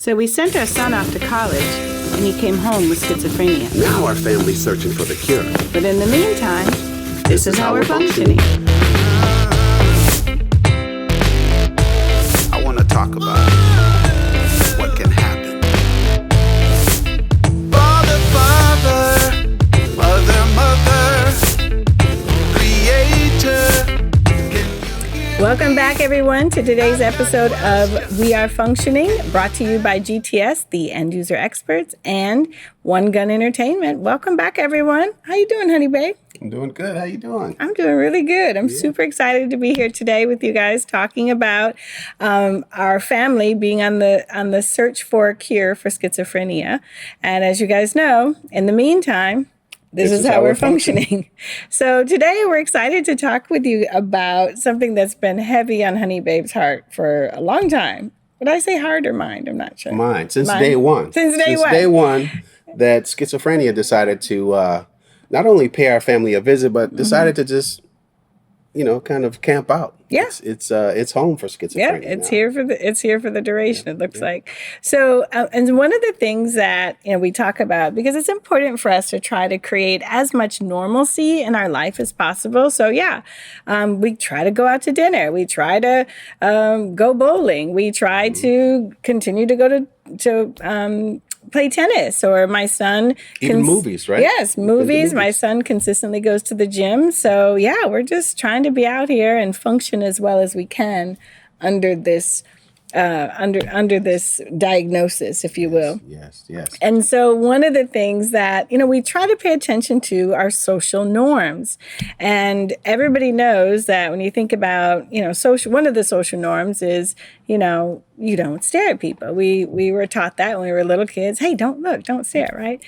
So we sent our son off to college, and he came home with schizophrenia. Now our family's searching for the cure. But in the meantime, this is how we're functioning. I want to talk about what can happen. Father, mother, creator. Welcome back, everyone, to today's episode of We Are Functioning, brought to you by GTS, the end user experts, and One Gun Entertainment. Welcome back, everyone. How you doing, honey babe? I'm doing good. How you doing? I'm doing really good. I'm super excited to be here today with you guys talking about our family being on the search for a cure for schizophrenia. And as you guys know, in the meantime, this is how we're functioning. So today we're excited to talk with you about something that's been heavy on Honey Babe's heart for a long time. Would I say heart or mind? I'm not sure. Mine. Since day one. Since day one, that schizophrenia decided to not only pay our family a visit, but decided to just, kind of camp out. Yeah. It's home for schizophrenia. Yeah, it's here for the duration, it looks like. So, and one of the things that, we talk about, because it's important for us to try to create as much normalcy in our life as possible. So we try to go out to dinner. We try to go bowling. We try to continue to go to play tennis, or my son even movies, right? Yes, movies. My son consistently goes to the gym. So we're just trying to be out here and function as well as we can under this under this diagnosis, if you will. Yes. And so one of the things that, we try to pay attention to are social norms. And everybody knows that when you think about, one of the social norms is, you don't stare at people. We were taught that when we were little kids. Hey, don't look, don't stare, right?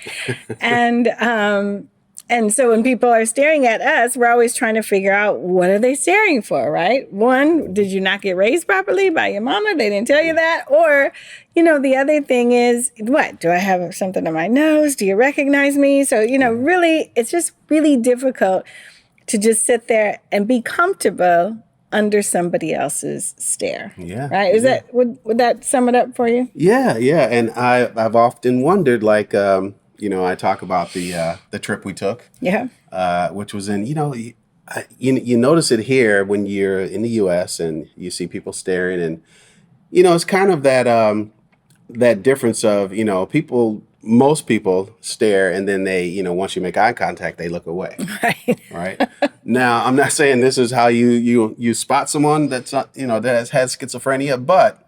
And so when people are staring at us, we're always trying to figure out, what are they staring for, right? One, did you not get raised properly by your mama? They didn't tell you that. Or, the other thing is, what? Do I have something on my nose? Do you recognize me? So, really, it's just really difficult to just sit there and be comfortable under somebody else's stare. Yeah. Right? Would that sum it up for you? Yeah. And I've often wondered, I talk about the trip we took, which was in, you notice it here when you're in the U.S. and you see people staring, and it's kind of that difference of most people stare, and then they once you make eye contact, they look away. Right. Now, I'm not saying this is how you spot someone that's not, that has schizophrenia, but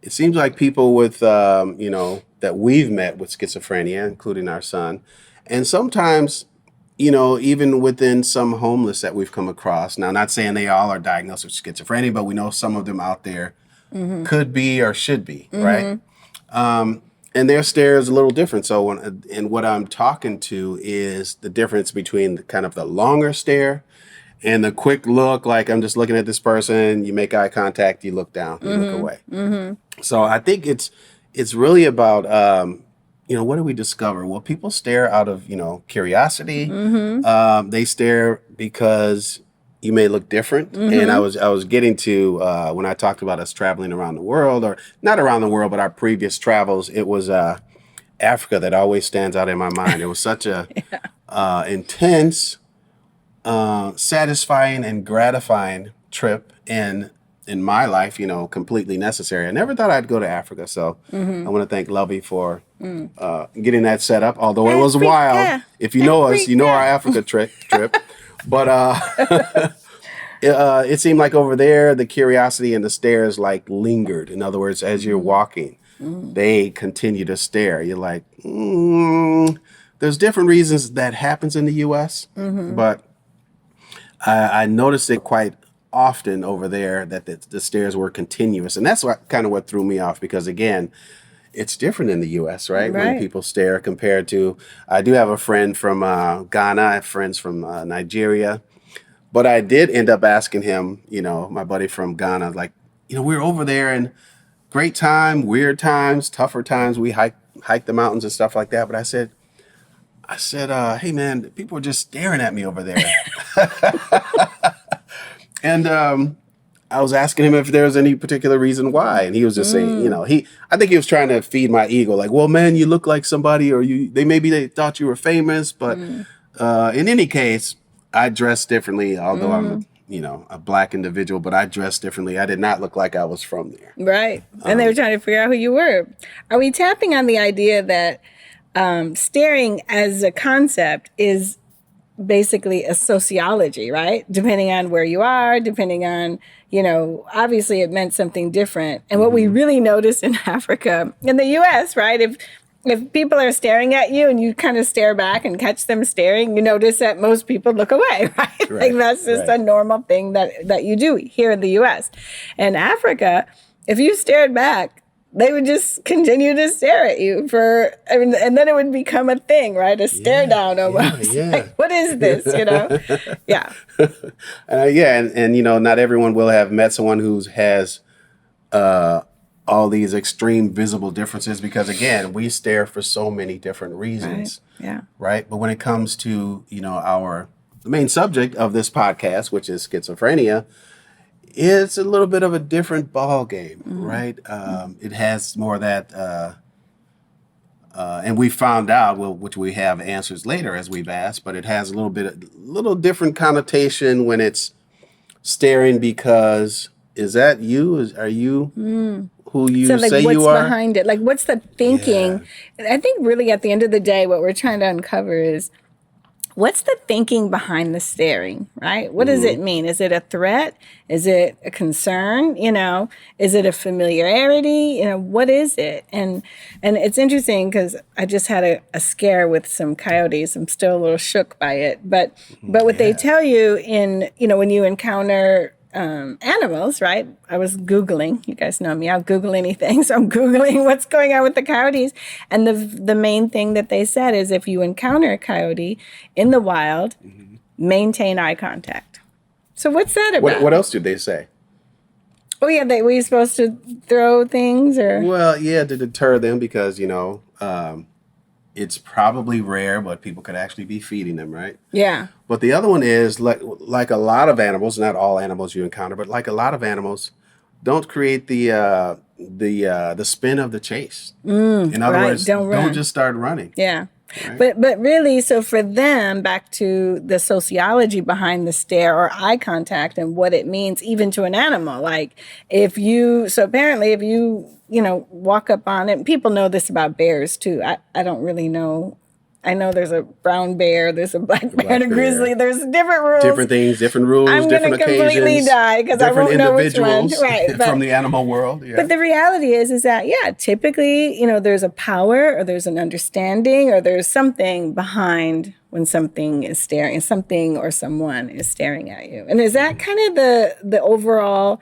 it seems like people with that we've met with schizophrenia, including our son. And sometimes, even within some homeless that we've come across, now not saying they all are diagnosed with schizophrenia, but we know some of them out there could be or should be, right? And their stare is a little different. So what I'm talking to is the difference between kind of the longer stare and the quick look, like I'm just looking at this person, you make eye contact, you look down, you look away. So I think it's really about, what do we discover? Well, people stare out of, curiosity. They stare because you may look different. And I was getting to, when I talked about us traveling around the world, or not around the world, but our previous travels, it was Africa that always stands out in my mind. It was such a intense, satisfying and gratifying trip in my life, completely necessary. I never thought I'd go to Africa. So I want to thank Lovey for getting that set up, although it was wild. If you know us, you know our Africa trip. But it seemed like over there, the curiosity and the stares lingered. In other words, as you're walking, they continue to stare. You're like, there's different reasons that happens in the U.S., but I noticed it quite often over there that the stares were continuous. And that's what threw me off, because again, it's different in the U.S., right? When people stare compared to, I do have a friend from Ghana, I have friends from Nigeria, but I did end up asking him, my buddy from Ghana, we were over there and great time, weird times, tougher times. We hiked the mountains and stuff like that. But I said, hey man, people are just staring at me over there. And I was asking him if there was any particular reason why, and he was just saying, you know, I think he was trying to feed my ego, like, well, man, you look like somebody, or they thought you were famous, but in any case, I dress differently, although I'm, you know, a black individual, but I dress differently. I did not look like I was from there. Right. And they were trying to figure out who you were. Are we tapping on the idea that staring as a concept is basically a sociology, right? Depending on where you are, depending on, you know, obviously it meant something different. And what we really notice in Africa, in the US, right? If people are staring at you and you kind of stare back and catch them staring, you notice that most people look away, right? Like that's just a normal thing that you do here in the US. In Africa, if you stared back, they would just continue to stare at you and then it would become a thing, right? A stare down almost. Yeah. Like, what is this, you know? Yeah. And, you know, not everyone will have met someone who has all these extreme visible differences because, again, we stare for so many different reasons. Right. Yeah. Right. But when it comes to, you know, the main subject of this podcast, which is schizophrenia, it's a little bit of a different ball game, right? It has more of that, and we found out, which we have answers later as we've asked, but it has a little different connotation when it's staring because, is that you? Are you who you so, like, say you are? What's behind it? Like, what's the thinking? Yeah. I think really at the end of the day, what we're trying to uncover is, what's the thinking behind the staring, right? What does it mean? Is it a threat? Is it a concern? You know, is it a familiarity? You know, what is it? And it's interesting because I just had a scare with some coyotes. I'm still a little shook by it. But what they tell you when you encounter animals, right? I was Googling. You guys know me. I'll Google anything. So I'm Googling what's going on with the coyotes. And the main thing that they said is if you encounter a coyote in the wild, maintain eye contact. So what's that about? What else did they say? Oh, yeah. Were you supposed to throw things or? Well, yeah, to deter them because, you know, it's probably rare, but people could actually be feeding them, right? Yeah. But the other one is like a lot of animals, not all animals you encounter, but like a lot of animals, don't create the spin of the chase. In other words, don't just start running. Yeah. Right? But really, so for them, back to the sociology behind the stare or eye contact and what it means even to an animal. Like if you walk up on it, people know this about bears too. I don't really know. I know there's a brown bear, there's a black bear, and a grizzly. There's different rules. Different things, different rules, different occasions. I'm going to completely die because I won't know which one. Right, from the animal world. Yeah. But the reality is that, typically, there's a power or there's an understanding or there's something behind when something is staring, something or someone is staring at you. And is that kind of the overall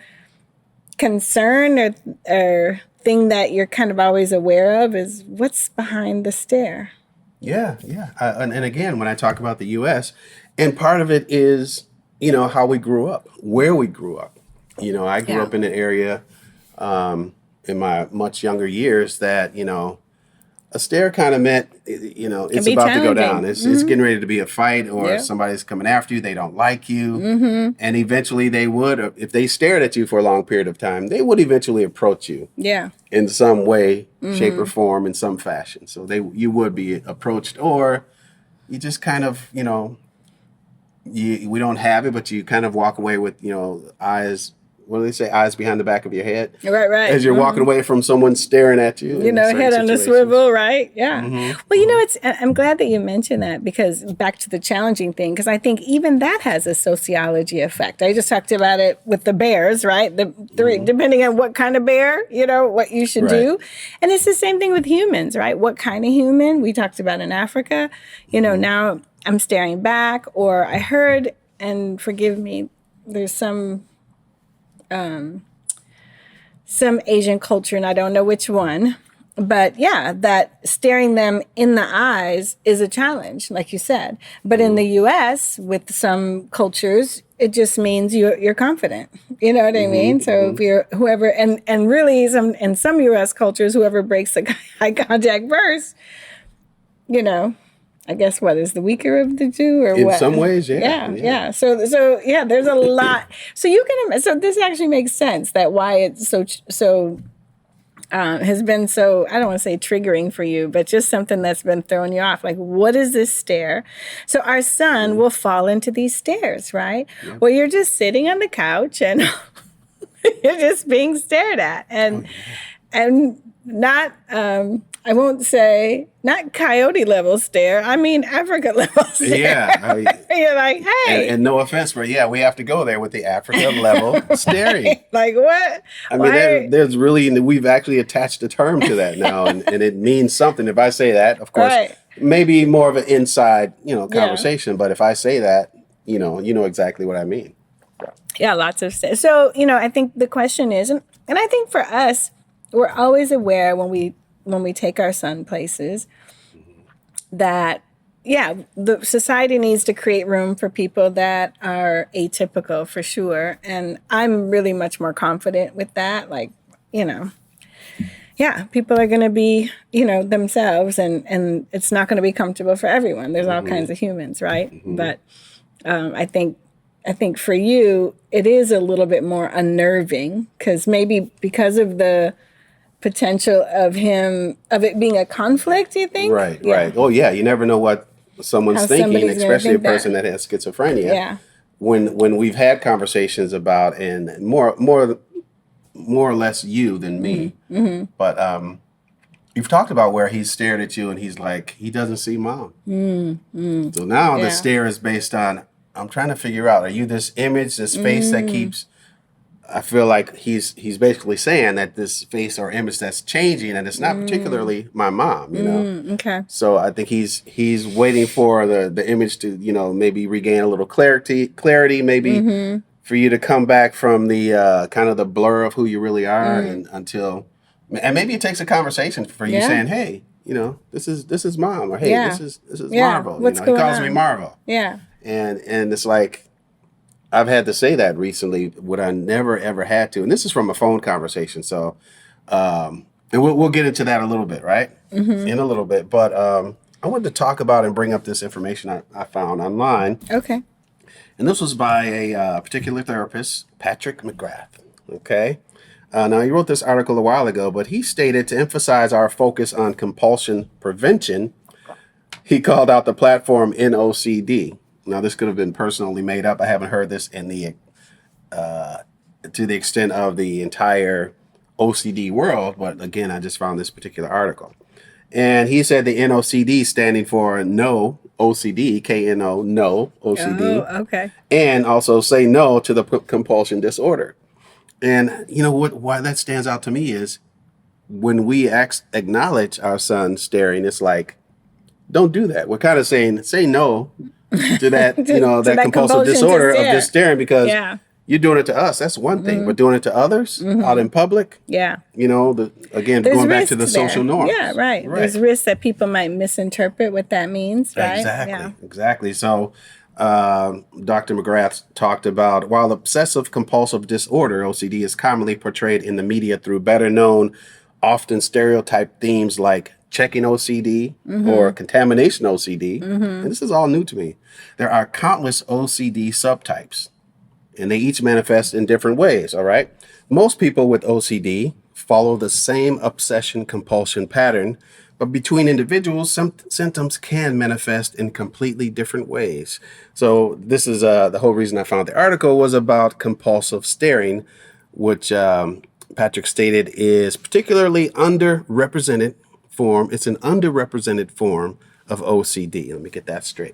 concern or thing that you're kind of always aware of is what's behind the stare? Yeah. And again, when I talk about the U.S., and part of it is, how we grew up, where we grew up. I grew up in an area in my much younger years that, a stare kind of meant, it's about to go down. It's getting ready to be a fight or somebody's coming after you. They don't like you. Mm-hmm. And eventually they would, if they stared at you for a long period of time, they would eventually approach you. Yeah. In some way, shape or form, in some fashion. So you would be approached, or you just kind of, we don't have it, but you kind of walk away with, eyes. What do they say? Eyes behind the back of your head. Right. As you're walking away from someone staring at you. Head on a swivel, right? Yeah. Mm-hmm. Well, I'm glad that you mentioned that because back to the challenging thing, because I think even that has a sociology effect. I just talked about it with the bears, right? The three, depending on what kind of bear, what you should do. And it's the same thing with humans, right? What kind of human? We talked about in Africa. Now I'm staring back, or I heard, and forgive me, there's some Asian culture, and I don't know which one, but that staring them in the eyes is a challenge, like you said. But in the U.S., with some cultures, it just means you're confident. You know what I mean? So if you're whoever, and really in some U.S. cultures, whoever breaks the eye contact first, I guess what is the weaker of the two, or In what? some ways, Yeah. So yeah, there's a lot. So you can. So this actually makes sense that why it's so has been so, I don't want to say triggering for you, but just something that's been throwing you off. Like, what is this stare? So our son will fall into these stares, right? Yep. Where you're just sitting on the couch and you're just being stared at, and not I won't say not coyote level stare. I mean Africa level stare. Yeah, you're like, hey, and no offense, but yeah, we have to go there with the Africa level staring. Like what? I mean, there's really, we've actually attached a term to that now, and it means something. If I say that, of course, maybe more of an inside, conversation. But if I say that, you know exactly what I mean. Yeah, lots of stuff. So, I think the question is, and I think for us, we're always aware when we take our son places that, the society needs to create room for people that are atypical for sure. And I'm really much more confident with that. Like, people are going to be, themselves, and it's not going to be comfortable for everyone. There's all kinds of humans, right? But I think for you, it is a little bit more unnerving because of the potential of it being a conflict, you think? Right. Oh, yeah. You never know what someone's thinking, especially a person that has schizophrenia. Yeah. When we've had conversations about, and more or less you than me, but you've talked about where he stared at you and he's like, he doesn't see mom. So now the stare is based on, I'm trying to figure out, are you this image, this face that keeps, I feel like he's basically saying that this face or image that's changing, and it's not particularly my mom, Okay. So I think he's waiting for the image to, maybe regain a little clarity, maybe for you to come back from the kind of the blur of who you really are, and maybe it takes a conversation for you saying, hey, this is mom, or hey, this is Marvel. What's he going calls on? me Marvel. Yeah. And it's like, I've had to say that recently, what I never ever had to, and this is from a phone conversation. So, and we'll get into that a little bit, right? In a little bit. But I wanted to talk about and bring up this information I found online. Okay. And this was by a particular therapist, Patrick McGrath. Okay. Now, he wrote this article a while ago, but he stated to emphasize our focus on compulsion prevention, he called out the platform NOCD. Now, this could have been personally made up. I haven't heard this in the to the extent of the entire OCD world, but again, I just found this particular article. And he said the NOCD standing for no OCD, KNO, no OCD. Oh, okay. And also say no to the compulsion disorder. And why that stands out to me is when we acknowledge our son staring, it's like, don't do that. We're kind of saying, say no to that, that compulsive disorder of just staring, because you're doing it to us. That's one thing, but doing it to others out in public. Yeah. Again, There's going back to the there. social norms. Yeah, right. There's risk that people might misinterpret what that means, right? Exactly. So Dr. McGrath talked about, while obsessive compulsive disorder, OCD, is commonly portrayed in the media through better known, often stereotyped themes like checking OCD or contamination OCD, and this is all new to me, there are countless OCD subtypes, and they each manifest in different ways, all right? Most people with OCD follow the same obsession compulsion pattern, but between individuals, some symptoms can manifest in completely different ways. So this is the whole reason I found the article was about compulsive staring, which Patrick stated is particularly underrepresented form. It's an underrepresented form of OCD. Let me get that straight.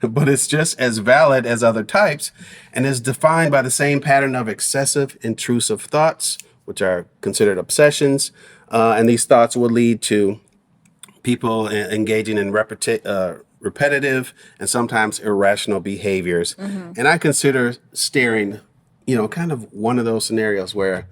But it's just as valid as other types and is defined by the same pattern of excessive intrusive thoughts, which are considered obsessions. And these thoughts will lead to people engaging in repetitive and sometimes irrational behaviors. And I consider staring, kind of one of those scenarios where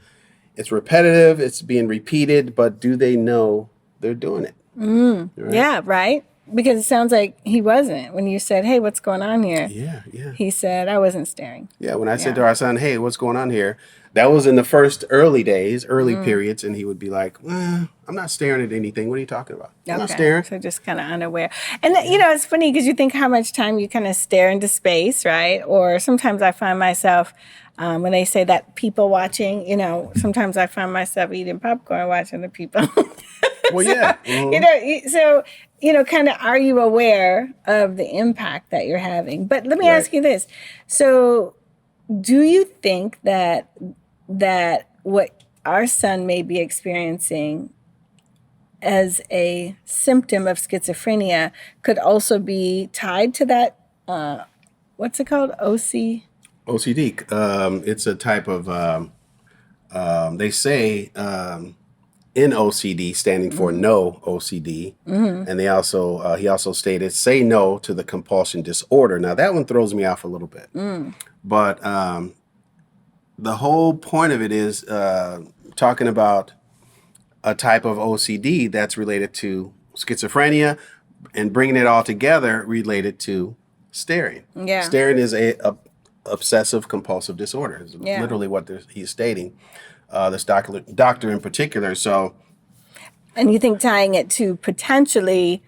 it's repetitive, it's being repeated, but do they know they're doing it? Right? Yeah, right. Because it sounds like he wasn't. When you said, hey, what's going on here? Yeah. He said, I wasn't staring. Yeah, when I said to our son, hey, what's going on here? That was in the first early days, early periods, and he would be like, I'm not staring at anything. What are you talking about? I'm not staring. So just kind of unaware. And, it's funny because you think how much time you kind of stare into space, right? Or sometimes I find myself, when they say that people watching, sometimes I find myself eating popcorn watching the people. Well, yeah. Kind of are you aware of the impact that you're having? But let me ask you this. So do you think that what our son may be experiencing as a symptom of schizophrenia could also be tied to that, what's it called? OCD? It's a type of, they say, NOCD, standing for no OCD. And they also, he also stated, say no to the compulsion disorder. Now that one throws me off a little bit, but the whole point of it is talking about a type of OCD that's related to schizophrenia and bringing it all together related to staring. Yeah. Staring is a obsessive compulsive disorder. Is literally what he's stating. This doctor in particular. So, and you think tying it to potentially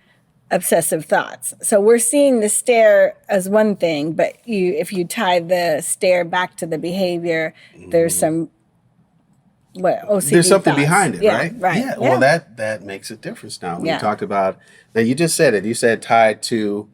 obsessive thoughts. So we're seeing the stare as one thing, but if you tie the stare back to the behavior, there's some OCD. There's something thoughts. behind it, right? Right. Yeah. Well, that makes a difference now. When you talked about now, you just said it. You said tied to.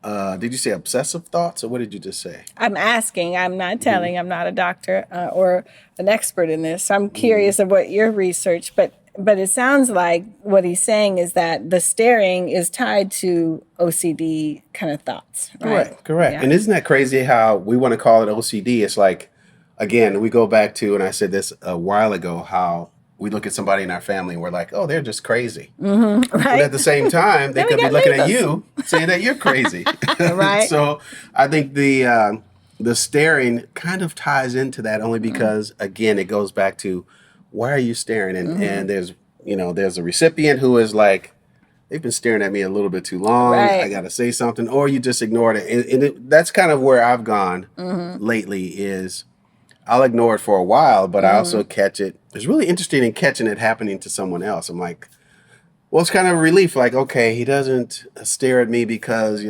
Did you say obsessive thoughts, or what did you just say? I'm asking. I'm not telling. I'm not a doctor or an expert in this. So I'm curious of what your research, but it sounds like what he's saying is that the staring is tied to OCD kind of thoughts, right? Correct. Yeah. And isn't that crazy how we want to call it OCD? It's like, again, we go back to, and I said this a while ago, how we look at somebody in our family and we're like, oh, they're just crazy. Right. But at the same time, they could be looking at you saying that you're crazy. Right. So I think the staring kind of ties into that only because, again, it goes back to why are you staring? And there's a recipient who is like, they've been staring at me a little bit too long. Right. I got to say something, or you just ignored it. And that's kind of where I've gone lately is I'll ignore it for a while, but I also catch it. It's really interesting in catching it happening to someone else. I'm like, well, it's kind of a relief. Like, okay, he doesn't stare at me because,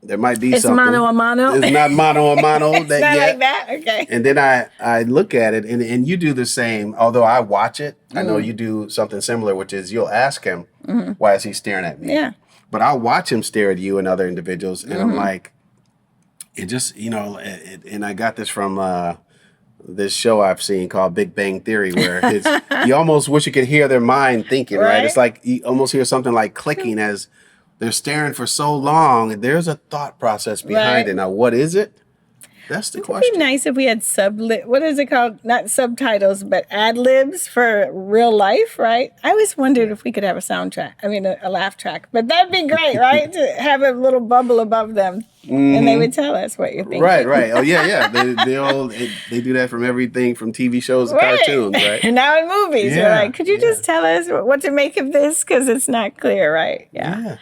there might be something. It's mano a mano. It's not mano a mano. It's not yet. Like that? Okay. And then I look at it, and you do the same. Although I watch it, I know you do something similar, which is you'll ask him, why is he staring at me? Yeah. But I'll watch him stare at you and other individuals, and I'm like, it just, and I got this from this show I've seen called Big Bang Theory, where you almost wish you could hear their mind thinking, right? It's like you almost hear something like clicking as they're staring for so long. There's a thought process behind it. Now, what is it? That's the question. It'd be nice if we had what is it called? Not subtitles, but ad libs for real life, right? I always wondered if we could have a soundtrack. I mean, a laugh track. But that'd be great, right? To have a little bubble above them. And they would tell us what you're thinking. Right. Oh, yeah. They do that from everything from TV shows to cartoons, right? And now in movies, you're like, could you just tell us what to make of this? Because it's not clear, right? Yeah.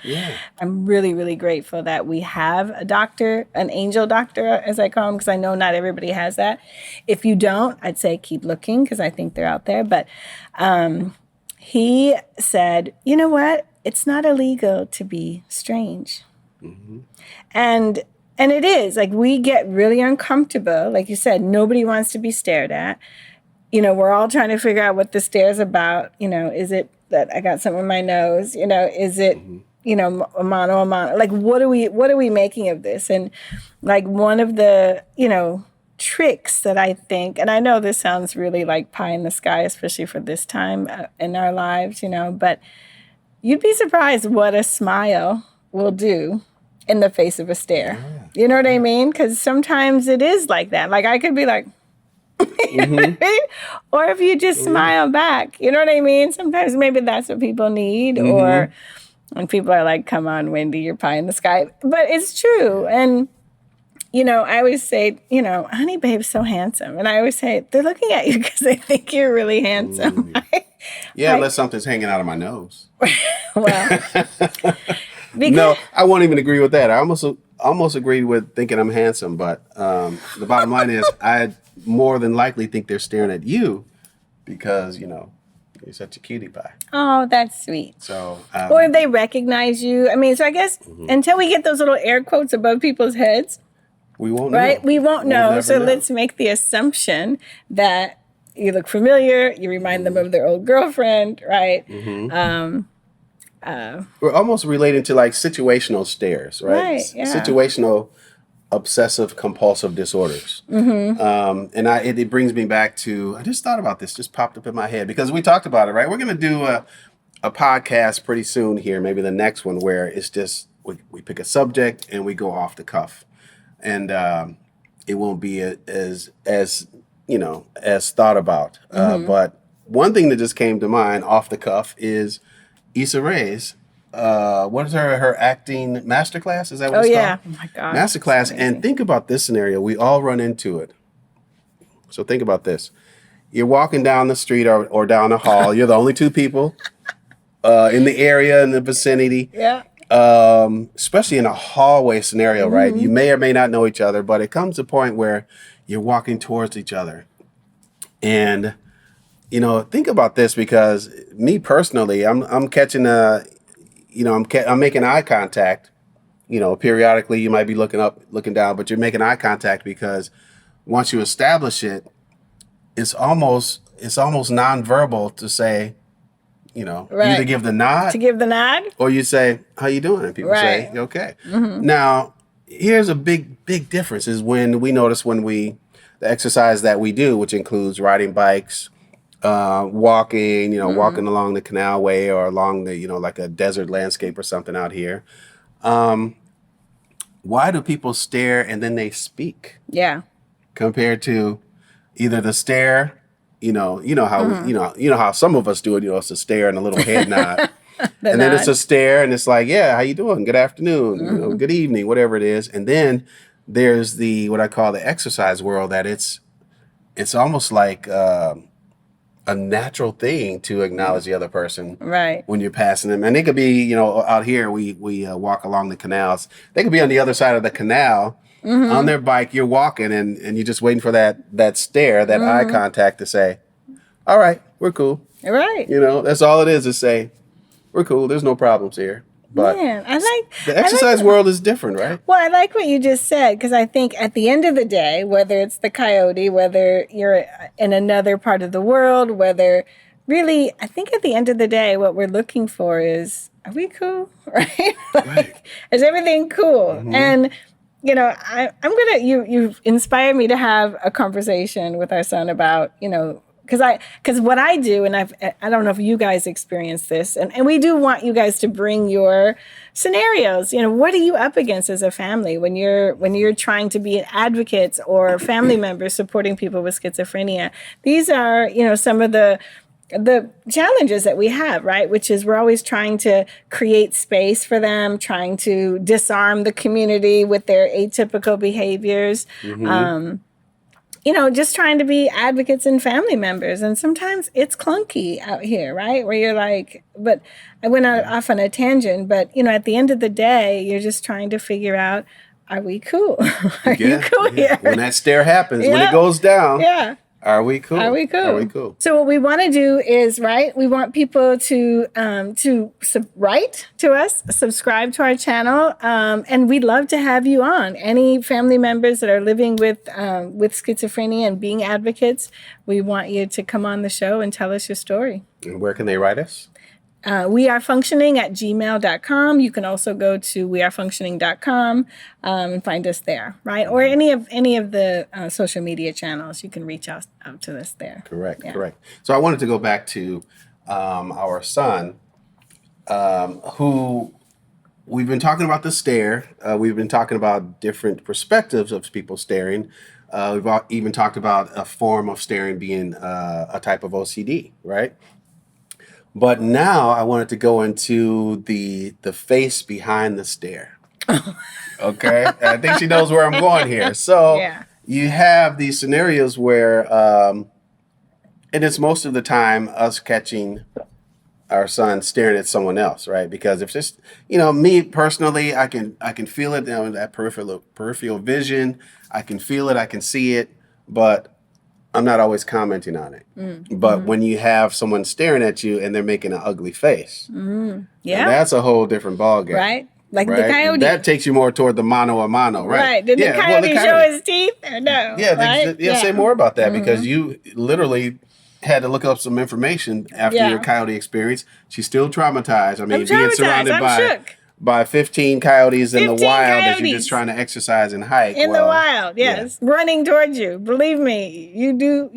I'm really, really grateful that we have a doctor, an angel doctor, as I call him, because I know not everybody has that. If you don't, I'd say keep looking, because I think they're out there. But he said, you know what? It's not illegal to be strange. And it is, like, we get really uncomfortable. Like you said, nobody wants to be stared at. We're all trying to figure out what the stare is about. Is it that I got something in my nose? Is it, a mano. Like, what are we making of this? And like one of the, tricks that I think, and I know this sounds really like pie in the sky, especially for this time in our lives, but you'd be surprised what a smile will do in the face of a stare. You know what I mean? Because sometimes it is like that. Like, I could be like, you know what I mean? Or if you just smile back, you know what I mean? Sometimes maybe that's what people need. Or when people are like, come on, Wendy, you're pie in the sky. But it's true. And, I always say, honey, babe's so handsome. And I always say, they're looking at you because they think you're really handsome. Right? Yeah, unless something's hanging out of my nose. Well, No, I won't even agree with that. I almost agree with thinking I'm handsome, but the bottom line is I more than likely think they're staring at you because, you're such a cutie pie. Oh, that's sweet. So, or they recognize you. I mean, so I guess until we get those little air quotes above people's heads, we won't know. We won't know. So know. Let's make the assumption that you look familiar. You remind them of their old girlfriend, right? We're almost relating to like situational stares, right? Right. Yeah. Situational obsessive compulsive disorders. And it brings me back to, I just thought about this, just popped up in my head because we talked about it, right? We're going to do a podcast pretty soon here, maybe the next one, where it's just, we pick a subject and we go off the cuff. And it won't be as thought about. But one thing that just came to mind off the cuff is Issa Rae's, what is her acting masterclass? Is that what it's called? Oh my God. Masterclass. And think about this scenario. We all run into it. So think about this. You're walking down the street or down the hall. You're the only two people in the area, in the vicinity. Yeah. Especially in a hallway scenario, right? You may or may not know each other, but it comes to a point where you're walking towards each other. And, think about this because me personally, I'm catching I'm making eye contact. Periodically you might be looking up, looking down, but you're making eye contact because once you establish it, it's almost nonverbal to say, you either give the nod, or you say, "How you doing?" and people say, "Okay." Now, here's a big difference: is when the exercise that we do, which includes riding bikes, walking, walking along the canalway or along the, like a desert landscape or something out here. Why do people stare and then they speak? Yeah. Compared to either the stare, how some of us do it, it's a stare and a little head nod. Then it's a stare and it's like, yeah, how you doing? Good afternoon, good evening, whatever it is. And then there's what I call the exercise world, that it's almost like a natural thing to acknowledge the other person when you're passing them. And they could be, out here, we walk along the canals. They could be on the other side of the canal on their bike. You're walking and you're just waiting for that stare, that eye contact to say, all right, we're cool. Right. That's all it is say, we're cool. There's no problems here. But the exercise world is different, right? Well, I like what you just said, because I think at the end of the day, whether it's the coyote, whether you're in another part of the world, I think at the end of the day, what we're looking for is, are we cool? Right? Is everything cool? And, you've inspired me to have a conversation with our son about, because what I do, and I don't know if you guys experience this, and we do want you guys to bring your scenarios. What are you up against as a family when you're trying to be advocates or family members supporting people with schizophrenia? These are, some of the challenges that we have, right? Which is we're always trying to create space for them, trying to disarm the community with their atypical behaviors. Just trying to be advocates and family members. And sometimes it's clunky out here, right? Where you're like, but I went off on a tangent, but, at the end of the day, you're just trying to figure out, are we cool? Are you cool here? When that stare happens, when it goes down. Yeah. Are we cool? Are we cool? Are we cool? So what we want to do is, we want people to write to us, subscribe to our channel, and we'd love to have you on. Any family members that are living with schizophrenia and being advocates, we want you to come on the show and tell us your story. And where can they write us? wearefunctioning@gmail.com. You can also go to wearefunctioning.com and find us there, right? Or any of the social media channels. You can reach out to us there. Correct. So I wanted to go back to our son, who we've been talking about the stare. We've been talking about different perspectives of people staring. We've even talked about a form of staring being a type of OCD, right? But now I wanted to go into the face behind the stare. Okay? And I think she knows where I'm going here. So you have these scenarios where, and it's most of the time us catching our son staring at someone else, right? Because if just, me personally, I can feel it, that peripheral vision. I can feel it, I can see it, but I'm not always commenting on it. But when you have someone staring at you and they're making an ugly face, that's a whole different ballgame. Right? Like the coyote. And that takes you more toward the mano a mano, right? Right. Did the coyote show his teeth or no? Yeah, right? Say more about that because you literally had to look up some information after your coyote experience. She's still traumatized. I mean, being surrounded by 15 coyotes in the wild that you're just trying to exercise and hike. In the wild, yes. Yeah. Running towards you. Believe me, you do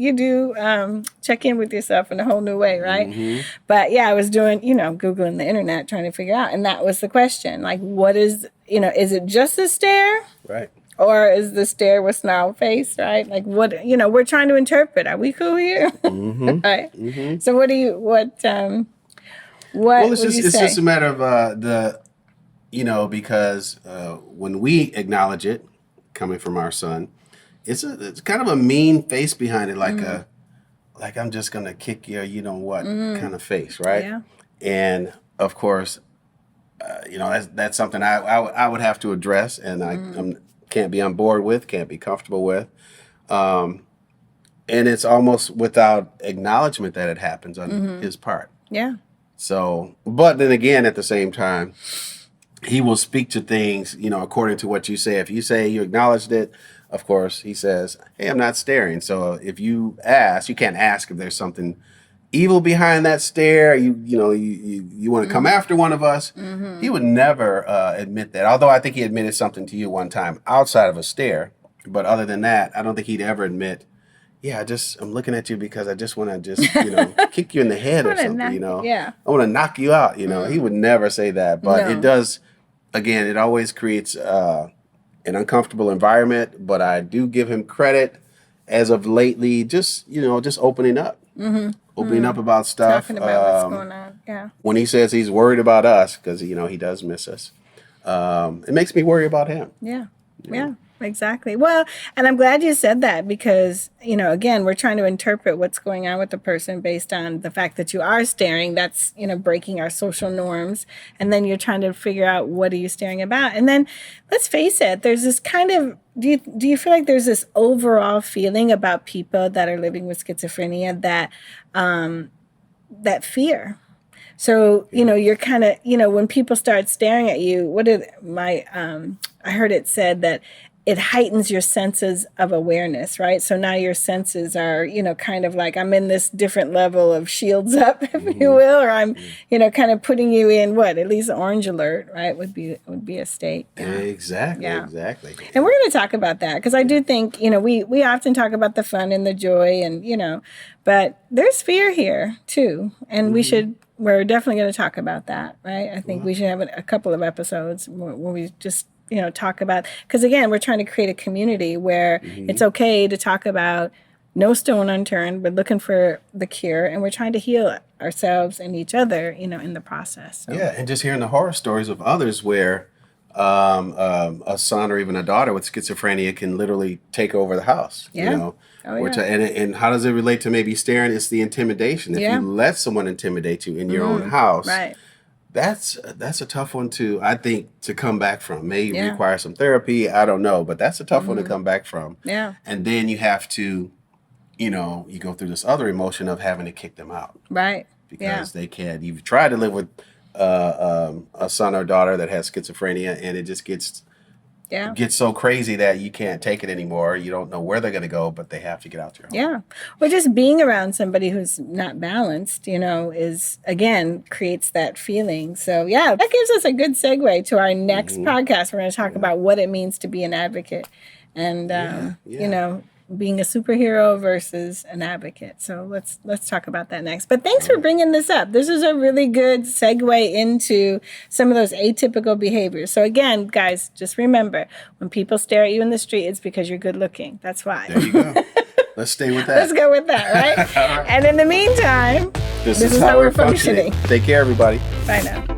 check in with yourself in a whole new way, right? But yeah, I was doing, Googling the internet trying to figure out. And that was the question. Like, what is, is it just a stare? Right. Or is the stare with snarl face, right? Like what, we're trying to interpret. Are we cool here? Right. So well, it's just a matter of because when we acknowledge it coming from our son, it's kind of a mean face behind it, like I'm just gonna kick you, kind of face, right? Yeah. And of course, that's something I would have to address, and I can't be on board with, can't be comfortable with, and it's almost without acknowledgement that it happens on his part. Yeah. So, but then again, at the same time, he will speak to things, according to what you say. If you say you acknowledged it, of course, he says, hey, I'm not staring. So if you ask, you can't ask if there's something evil behind that stare. You want to come after one of us. He would never admit that. Although I think he admitted something to you one time outside of a stare. But other than that, I don't think he'd ever admit, yeah, I'm looking at you because I just want to kick you in the head or something, Yeah. I want to knock you out, He would never say that. But it does. Again, it always creates an uncomfortable environment, but I do give him credit as of lately, just opening up, opening up about stuff. Talking about what's going on, yeah. When he says he's worried about us, because, he does miss us, it makes me worry about him. Yeah, yeah. Exactly. Well, and I'm glad you said that because, again, we're trying to interpret what's going on with the person based on the fact that you are staring. That's, breaking our social norms. And then you're trying to figure out what are you staring about. And then let's face it, there's this kind of, do you feel like there's this overall feeling about people that are living with schizophrenia that fear? So, you're kind of, when people start staring at you, I heard it said that it heightens your senses of awareness, right? So now your senses are, kind of like I'm in this different level of shields up, if you will, or I'm, kind of putting you in at least orange alert, right? Would be a state. Exactly. And we're going to talk about that because I do think, we often talk about the fun and the joy and, but there's fear here too. And we're definitely going to talk about that, right? I think we should have a couple of episodes where we just, talk about, because again, we're trying to create a community where it's okay to talk about no stone unturned, but looking for the cure. And we're trying to heal ourselves and each other, in the process. So. Yeah. And just hearing the horror stories of others where a son or even a daughter with schizophrenia can literally take over the house, and how does it relate to maybe staring? It's the intimidation. If you let someone intimidate you in your own house, right. That's a tough one I think to come back from. May require some therapy. I don't know, but that's a tough one to come back from. Yeah. And then you have to, you go through this other emotion of having to kick them out. Right. Because they can't. You've tried to live with a son or daughter that has schizophrenia, and it just gets so crazy that you can't take it anymore. You don't know where they're going to go, but they have to get out your home. Yeah. Well, just being around somebody who's not balanced, is, again, creates that feeling. So, yeah, that gives us a good segue to our next podcast. We're going to talk about what it means to be an advocate and, being a superhero versus an advocate. So let's talk about that next. But thanks for bringing this up. This is a really good segue into some of those atypical behaviors. So again, guys, just remember, when people stare at you in the street, it's because you're good looking. That's why. There you go. Let's stay with that. Let's go with that, right? All right. And in the meantime, this is how we're functioning. Take care, everybody. Bye now.